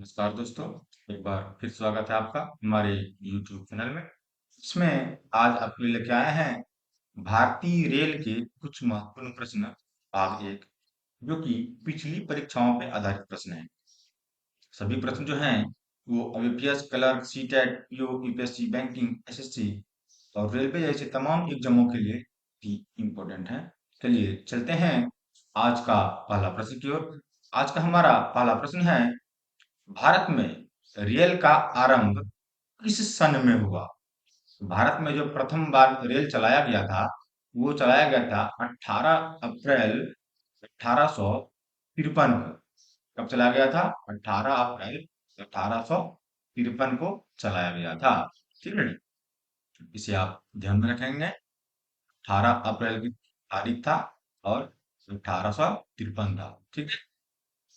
नमस्कार दोस्तों। एक बार फिर स्वागत है आपका हमारे YouTube चैनल में। इसमें आज आपके लिए लेके आए हैं भारतीय रेल के कुछ महत्वपूर्ण प्रश्न, भाग एक, जो कि पिछली परीक्षाओं पे आधारित प्रश्न हैं। सभी प्रश्न जो हैं वो IPS, clerk, CTET, PO, UPSC, banking, SSC और रेलवे जैसे तमाम एग्जामों के लिए भी इम्पोर्टेंट है। चलिए चलते हैं आज का पहला प्रश्न की ओर। आज का हमारा पहला प्रश्न है, भारत में रेल का आरंभ किस सन में हुआ? भारत में जो प्रथम बार रेल चलाया गया था, वो चलाया गया था 18 अप्रैल 1853 को। कब चलाया गया था? 18 अप्रैल 1853 को चलाया गया था। ठीक है, इसे आप ध्यान में रखेंगे। 18 अप्रैल की तारीख था और 1853 था। ठीक है,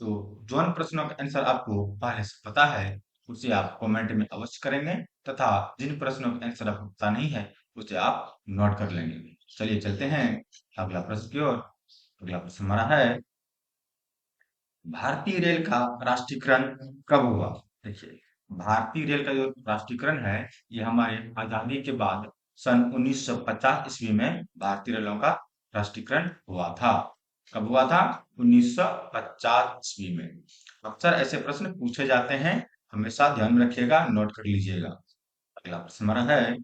तो जोन प्रश्नों का आंसर आपको पहले से पता है, उसे आप कमेंट में अवश्य करेंगे, तथा जिन प्रश्नों का आंसर आपको पता नहीं है उसे आप नोट कर लेंगे। चलिए चलते हैं अगला प्रश्न की ओर। अगला प्रश्न हमारा है, भारतीय रेल का राष्ट्रीयकरण कब हुआ? देखिए, भारतीय रेल का जो राष्ट्रीयकरण है, ये हमारे आजादी के बाद सन 1950 ईस्वी में भारतीय रेलों का राष्ट्रीयकरण हुआ था। कब हुआ था? 1950 ईस्वी में। अक्सर ऐसे प्रश्न पूछे जाते हैं, हमेशा ध्यान में रखिएगा, नोट कर लीजिएगा। अगला प्रश्न हमारा है,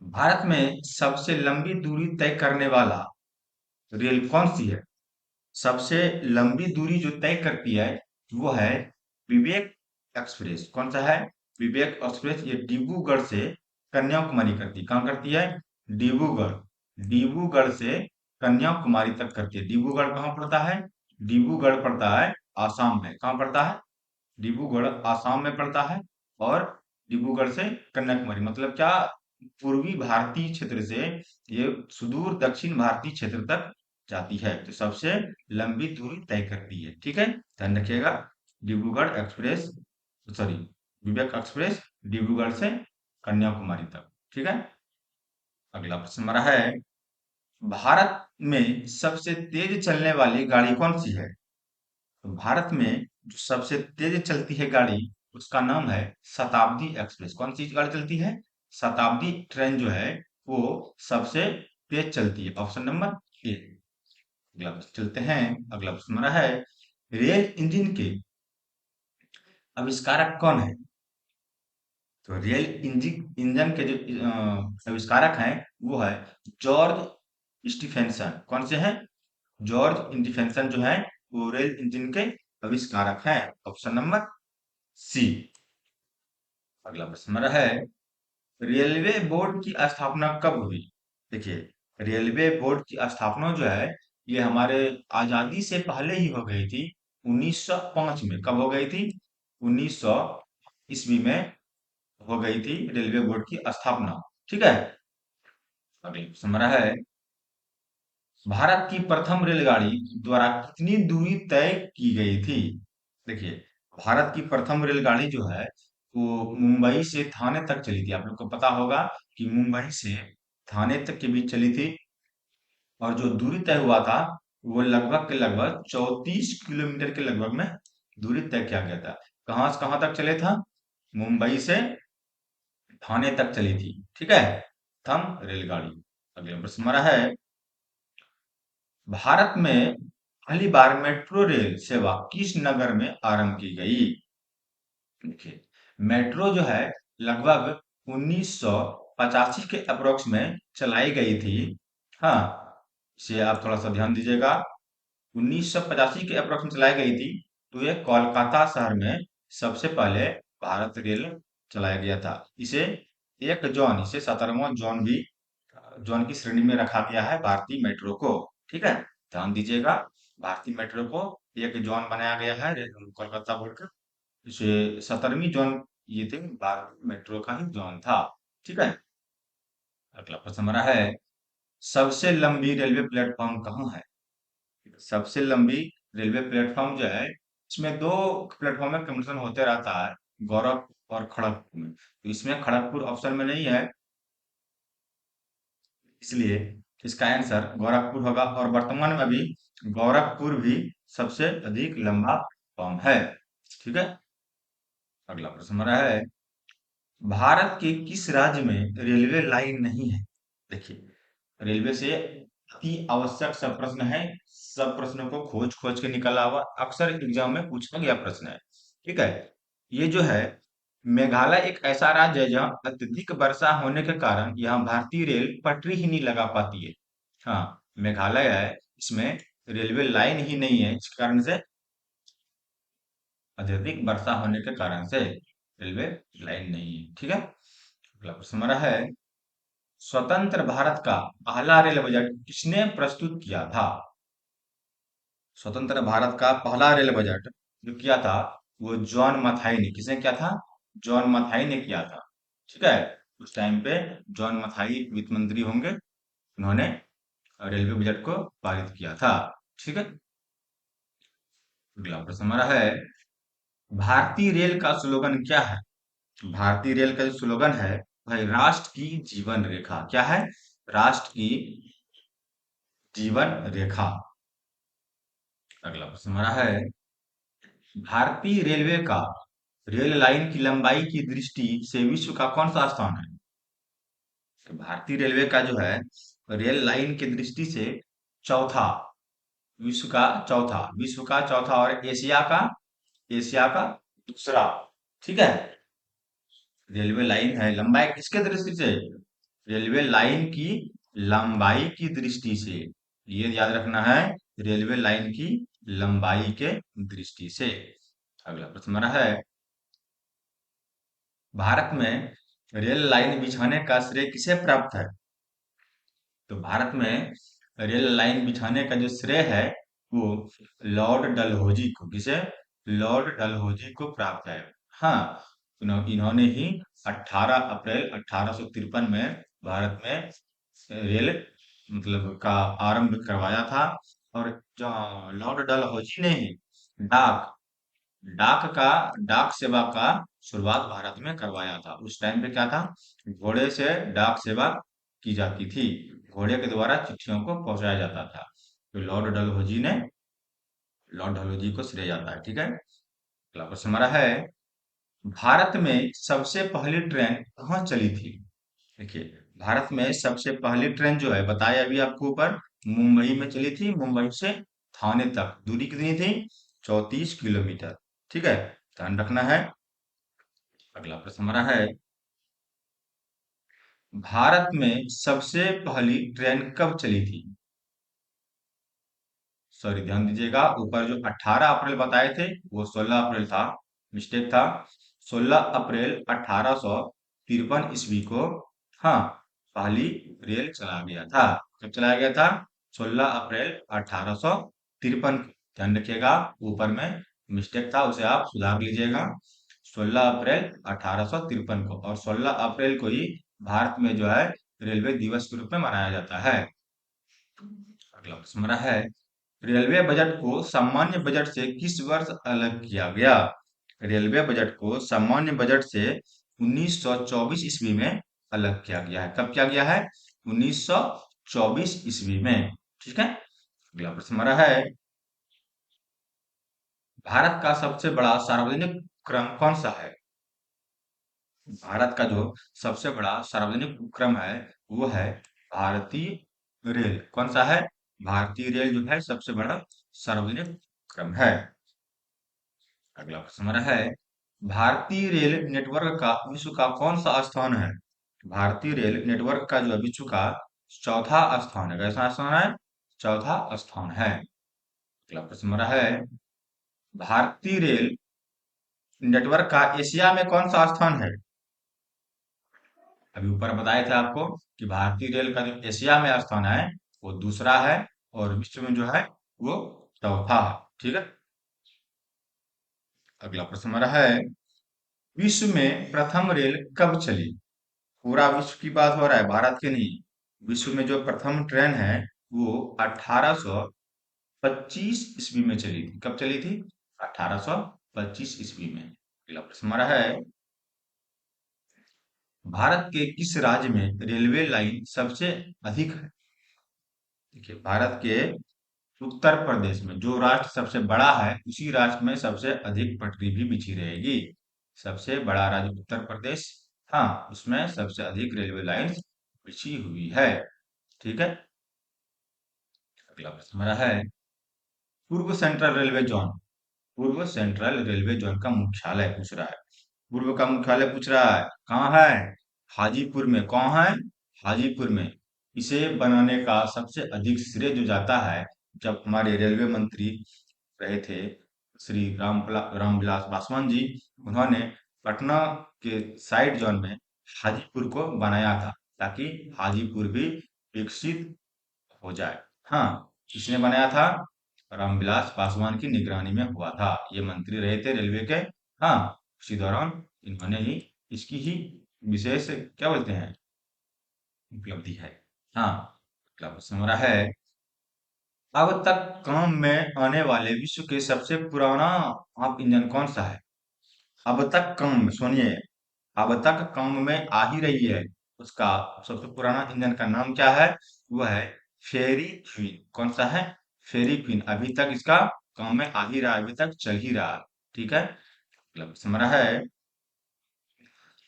भारत में सबसे लंबी दूरी तय करने वाला रेल कौन सी है? सबसे लंबी दूरी जो तय करती है वो है विवेक एक्सप्रेस। कौन सा है? विवेक एक्सप्रेस। ये डिब्रूगढ़ से कन्याकुमारी करती है। कहाँ करती है? डिब्रूगढ़। डिब्रूगढ़ से कन्याकुमारी तक करती है। डिब्रूगढ़ कहाँ पड़ता है? डिब्रूगढ़ पड़ता है आसाम में। कहाँ पड़ता है? डिब्रूगढ़ आसाम में पड़ता है। और डिब्रूगढ़ से कन्याकुमारी मतलब क्या? पूर्वी भारतीय क्षेत्र से ये सुदूर दक्षिण भारतीय क्षेत्र तक जाती है, तो सबसे लंबी दूरी तय करती है। ठीक है, ध्यान रखिएगा। डिब्रूगढ़ एक्सप्रेस, सॉरी, विवेक एक्सप्रेस डिब्रूगढ़ से कन्याकुमारी तक। ठीक है, अगला प्रश्न हमारा है, भारत में सबसे तेज चलने वाली गाड़ी कौन सी है? तो भारत में जो सबसे तेज चलती है गाड़ी, उसका नाम है शताब्दी एक्सप्रेस। कौन सी गाड़ी चलती है? शताब्दी ट्रेन जो है वो सबसे तेज चलती है। Option number A. अगला प्रश्न चलते हैं। अगला प्रश्न हमारा है, रेल इंजन के आविष्कारक कौन है? तो रेल इंजन इंजन के जो आविष्कारक हैं वो है जॉर्ज स्टीफेंसन। कौन से हैं? जॉर्ज स्टीफेंसन जो है वो रेल इंजन के आविष्कारक हैं। Option number C. अगला प्रश्न हमारा है, रेलवे बोर्ड की स्थापना कब हुई? देखिए, रेलवे बोर्ड की स्थापना जो है ये हमारे आजादी से पहले ही हो गई थी। 1905 में। कब हो गई थी? 1900 ईस्वी में हो गई थी रेलवे बोर्ड की स्थापना। ठीक है, अगला प्रश्न हमारा है, भारत की प्रथम रेलगाड़ी द्वारा कितनी दूरी तय की गई थी? देखिए, भारत की प्रथम रेलगाड़ी जो है वो मुंबई से थाने तक चली थी। आप लोग को पता होगा कि मुंबई से थाने तक के बीच चली थी, और जो दूरी तय हुआ था वो लगभग के लगभग 34 किलोमीटर के लगभग में दूरी तय किया गया था। कहाँ से कहाँ तक चले था? मुंबई से थाने तक चली थी। ठीक है, थम रेलगाड़ी। अगला प्रश्न हमारा है, भारत में पहली बार मेट्रो रेल सेवा किस नगर में आरंभ की गई? देखिए, मेट्रो जो है लगभग 1985 के अप्रोक्स में चलाई गई थी। हाँ, इसे आप थोड़ा सा ध्यान दीजिएगा। 1985 के अप्रोक्स में चलाई गई थी, तो ये कोलकाता शहर में सबसे पहले भारत रेल चलाया गया था। इसे एक जोन, इसे 17वां जोन भी, जोन की श्रेणी में रखा गया है भारतीय मेट्रो को। ठीक है, ध्यान दीजिएगा। भारतीय मेट्रो को एक जोन बनाया गया है कोलकाता बोर्ड का। इसे 17वीं जोन ये थे, भारत मेट्रो का ही जोन था। ठीक है, अगला प्रश्न हमारा है, सबसे लंबी रेलवे प्लेटफॉर्म कहाँ है? सबसे लंबी रेलवे प्लेटफॉर्म जो है, इसमें दो प्लेटफॉर्म में कंपटीशन होते रहता है, गोरखपुर और खड़गपुर में। तो इसमें खड़गपुर ऑप्शन में नहीं है, इसलिए इसका आंसर गोरखपुर होगा। और वर्तमान में अभी गोरखपुर भी सबसे अधिक लंबा प्लेटफॉर्म है। ठीक है। अगला प्रश्न हमारा है, भारत के किस राज्य में रेलवे लाइन नहीं है? देखिए, रेलवे से अति आवश्यक सब प्रश्न है। सब प्रश्नों को खोज खोज के निकला हुआ, अक्सर एग्जाम में पूछा गया प्रश्न है। ठीक है। ये जो है, मेघालय एक ऐसा राज्य है जहाँ अत्यधिक वर्षा होने के कारण यहाँ भारतीय रेल पटरी ही नहीं लगा पाती है। हाँ, मेघालय है, इसमें रेलवे लाइन ही नहीं है, इस कारण से अत्यधिक वर्षा होने के कारण से रेलवे लाइन नहीं है। ठीक है। अगला प्रश्न हमारा है, स्वतंत्र भारत का पहला रेल बजट किसने प्रस्तुत किया था? स्वतंत्र भारत का पहला रेल बजट जो किया था, वो जॉन मथाई ने। किसने किया था? जॉन मथाई ने किया था। ठीक है। उस टाइम पे जॉन मथाई वित्त मंत्री होंगे, उन्होंने रेलवे बजट को पारित किया था। ठीक है। अगला प्रश्न हमारा है, भारतीय रेल का स्लोगन क्या है? भारतीय रेल का जो स्लोगन है भाई, राष्ट्र की जीवन रेखा। क्या है? राष्ट्र की जीवन रेखा। अगला प्रश्न हमारा है, भारतीय रेलवे का रेल लाइन की लंबाई की दृष्टि से विश्व का कौन सा स्थान है? तो भारतीय रेलवे का जो है, रेल लाइन की दृष्टि से चौथा, विश्व का चौथा, और एशिया का दूसरा। ठीक है। रेलवे लाइन है, लंबाई किसके दृष्टि से? रेलवे लाइन की लंबाई की दृष्टि से। ये याद रखना है, रेलवे लाइन की लंबाई के दृष्टि से। अगला प्रश्न हमारा है, भारत में रेल लाइन बिछाने का श्रेय किसे प्राप्त है? तो भारत में रेल लाइन बिछाने का जो श्रेय है, वो लॉर्ड डलहौजी को। किसे? लॉर्ड डलहौजी को प्राप्त है। हाँ, इन्होंने ही 18 अप्रैल 1853 में भारत में रेल मतलब का आरंभ करवाया था। और जो लॉर्ड डलहौजी ने ही डाक डाक का डाक सेवा का शुरुआत भारत में करवाया था। उस टाइम पे क्या था, घोड़े से डाक सेवा की जाती थी, घोड़े के द्वारा चिट्ठियों को पहुंचाया जाता था। तो लॉर्ड डलहौजी को श्रेय जाता है। ठीक है। अगला प्रश्न हमारा है, भारत में सबसे पहली ट्रेन कहाँ चली थी? देखिए, भारत में सबसे पहली ट्रेन जो है, बताया अभी आपको ऊपर, मुंबई में चली थी। मुंबई से थाने तक दूरी कितनी थी? 34 किलोमीटर। ठीक है, ध्यान रखना है। अगला प्रश्न हमारा है, भारत में सबसे पहली ट्रेन कब चली थी? सॉरी, ध्यान दीजिएगा, ऊपर जो 18 अप्रैल बताए थे, वो 16 अप्रैल था, मिस्टेक था। 16 अप्रैल 1853 ईस्वी को, हाँ, पहली रेल चला गया था। कब चलाया गया था? 16 अप्रैल 1853 को। ध्यान रखिएगा, ऊपर में मिस्टेक था, उसे आप सुधार लीजिएगा। 16 अप्रैल 1853 को, और 16 अप्रैल को ही भारत में जो है रेलवे दिवस के रूप में मनाया जाता है। अगला प्रश्न हमारा है, रेलवे बजट को सामान्य बजट से किस वर्ष अलग किया गया? रेलवे बजट को सामान्य बजट से 1924 ईस्वी में अलग किया गया है। कब किया गया है? 1924 ईस्वी में। ठीक है। अगला प्रश्न हमारा है, भारत का सबसे बड़ा सार्वजनिक उपक्रम कौन सा है? भारत का जो सबसे बड़ा सार्वजनिक उपक्रम है, वो है भारतीय रेल। कौन सा है? भारतीय रेल जो है सबसे बड़ा सार्वजनिक उपक्रम है। अगला प्रश्न हमारा है, भारतीय रेल नेटवर्क का विश्व का कौन सा स्थान है? भारतीय रेल नेटवर्क का जो है विश्व का चौथा स्थान है। कैसा स्थान है? चौथा स्थान है। अगला प्रश्न हमारा है, भारतीय रेल नेटवर्क का एशिया में कौन सा स्थान है? अभी ऊपर बताए थे आपको कि भारतीय रेल का जो एशिया में स्थान है, वो दूसरा है, और विश्व में जो है वो चौथा है। ठीक है। अगला प्रश्न हमारा है, विश्व में प्रथम रेल कब चली? पूरा विश्व की बात हो रहा है, भारत की नहीं। विश्व में जो प्रथम ट्रेन है, वो 1825 ईस्वी में चली थी। कब चली थी? 1825 ईस्वी में। अगला प्रश्न हमारा है, भारत के किस राज्य में रेलवे लाइन सबसे अधिक है? देखिए, भारत के उत्तर प्रदेश में, जो राष्ट्र सबसे बड़ा है उसी राष्ट्र में सबसे अधिक पटरी भी बिछी रहेगी। सबसे बड़ा राज्य उत्तर प्रदेश, हाँ, उसमें सबसे अधिक रेलवे लाइंस बिछी हुई है। ठीक है। अगला प्रश्न हमारा है, पूर्व सेंट्रल रेलवे जोन, पूर्व सेंट्रल रेलवे जोन का मुख्यालय पूछ रहा है। पूर्व का मुख्यालय पूछ रहा है, कहाँ है? हाजीपुर में। कहाँ है? हाजीपुर में। इसे बनाने का सबसे अधिक श्रेय जो जाता है, जब हमारे रेलवे मंत्री रहे थे श्री रामविलास पासवान जी, उन्होंने पटना के साइड जोन में हाजीपुर को बनाया था, ताकि हाजीपुर भी विकसित हो जाए। हाँ, किसने बनाया था? रामविलास पासवान की निगरानी में हुआ था। ये मंत्री रहे थे रेलवे के। हाँ, उसी दौरान इन्होंने ही इसकी ही विशेष क्या बोलते हैं, उपलब्धि है। हाँ, अगला प्रश्न हमारा है, अब तक काम में आने वाले विश्व के सबसे पुराना आप इंजन कौन सा है? अब तक काम में, सुनिए, अब तक काम में आ ही रही है, उसका सबसे पुराना इंजन का नाम क्या है? वो है फेरी क्वीन। कौन सा है? फेरी क्वीन। अभी तक इसका काम में आ ही रहा है, अभी तक चल ही रहा है। ठीक है। अगला प्रश्न हमारा है,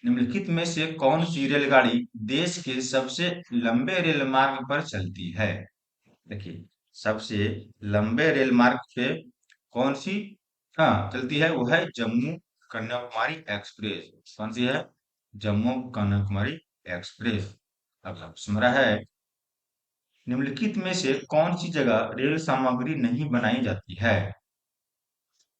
निम्नलिखित में से कौन सी रेलगाड़ी देश के सबसे लंबे रेल मार्ग पर चलती है? देखिए, सबसे लंबे रेल मार्ग पे कौन सी, हाँ, चलती है, वो है जम्मू कन्याकुमारी एक्सप्रेस। कौन सी है? जम्मू कन्याकुमारी एक्सप्रेस। अगला प्रश्न हमारा है, निम्नलिखित में से कौन सी जगह रेल सामग्री नहीं बनाई जाती है?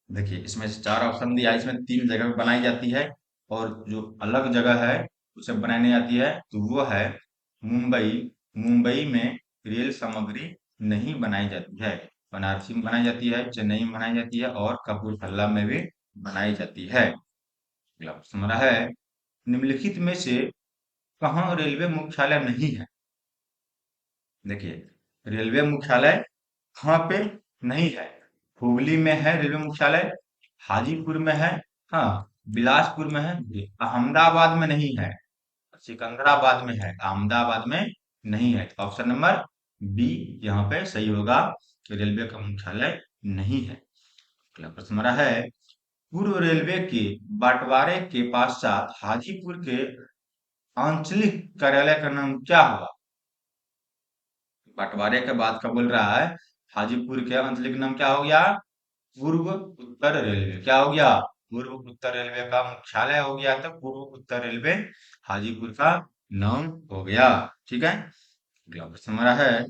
देखिए, इसमें से चार ऑप्शन दिया है, इसमें तीन जगह पे बनाई जाती है, और जो अलग जगह है उसे बनाई नहीं जाती है, तो वो है मुंबई। मुंबई में रेल सामग्री नहीं बनाई जाती है। बनारसी में बनाई जाती है, चेन्नई में बनाई जाती है, और कपूरथला में भी बनाई जाती है। अगला प्रश्न हमारा है, निम्नलिखित में से कहाँ रेलवे मुख्यालय नहीं है? देखिए, रेलवे मुख्यालय कहाँ पे नहीं है? हुगली में है रेलवे मुख्यालय, हाजीपुर में है, हाँ, बिलासपुर में है, अहमदाबाद में नहीं है, सिकंदराबाद में है, अहमदाबाद में नहीं है। ऑप्शन नंबर बी यहाँ पे सही होगा कि रेलवे का मुख्यालय नहीं है। अगला प्रश्न हमारा है, पूर्व रेलवे के बंटवारे के पश्चात हाजीपुर के आंचलिक कार्यालय का नाम क्या हुआ? बंटवारे के बाद का बोल रहा है, हाजीपुर के आंचलिक नाम क्या हो गया? पूर्व उत्तर रेलवे। क्या हो गया? पूर्व उत्तर रेलवे का मुख्यालय हो गया, तो पूर्व उत्तर रेलवे हाजीपुर का नाम हो गया। ठीक है। अगला प्रश्न हमारा है,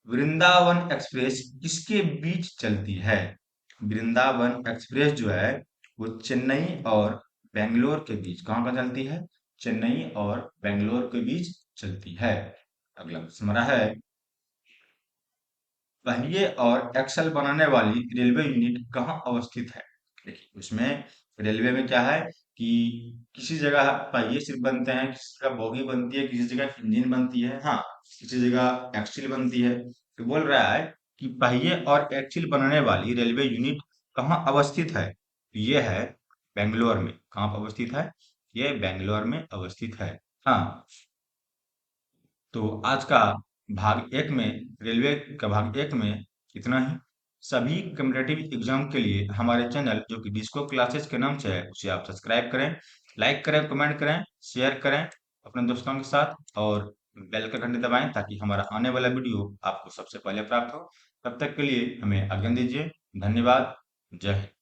वृंदावन एक्सप्रेस किसके बीच चलती है? वृंदावन एक्सप्रेस जो है, वो चेन्नई और बेंगलोर के बीच, कहाँ का चलती है? चेन्नई और बेंगलोर के बीच चलती है। अगला प्रश्न हमारा है, पहिए और एक्सल बनाने वाली रेलवे यूनिट कहाँ अवस्थित है? देखिए, उसमें रेलवे में क्या है कि किसी जगह पहिए सिर्फ बनते हैं, किसी जगह बोगी बनती है, किसी जगह इंजन बनती है, हाँ, किसी जगह एक्सिल बनती है। तो बोल रहा है कि पहिए और एक्सिल बनाने वाली रेलवे यूनिट कहाँ अवस्थित है? ये है बेंगलोर में। कहाँ पर अवस्थित है? ये बेंगलोर में अवस्थित है। हाँ, तो आज का भाग एक में, रेलवे का भाग एक में इतना ही। सभी कम्पिटेटिव एग्जाम के लिए हमारे चैनल जो कि डिस्को क्लासेस के नाम से है, उसे आप सब्सक्राइब करें, लाइक करें, कमेंट करें, शेयर करें अपने दोस्तों के साथ, और बेल का घंटी दबाएं ताकि हमारा आने वाला वीडियो आपको सबसे पहले प्राप्त हो। तब तक के लिए हमें आज्ञा दीजिए। धन्यवाद। जय हिंद।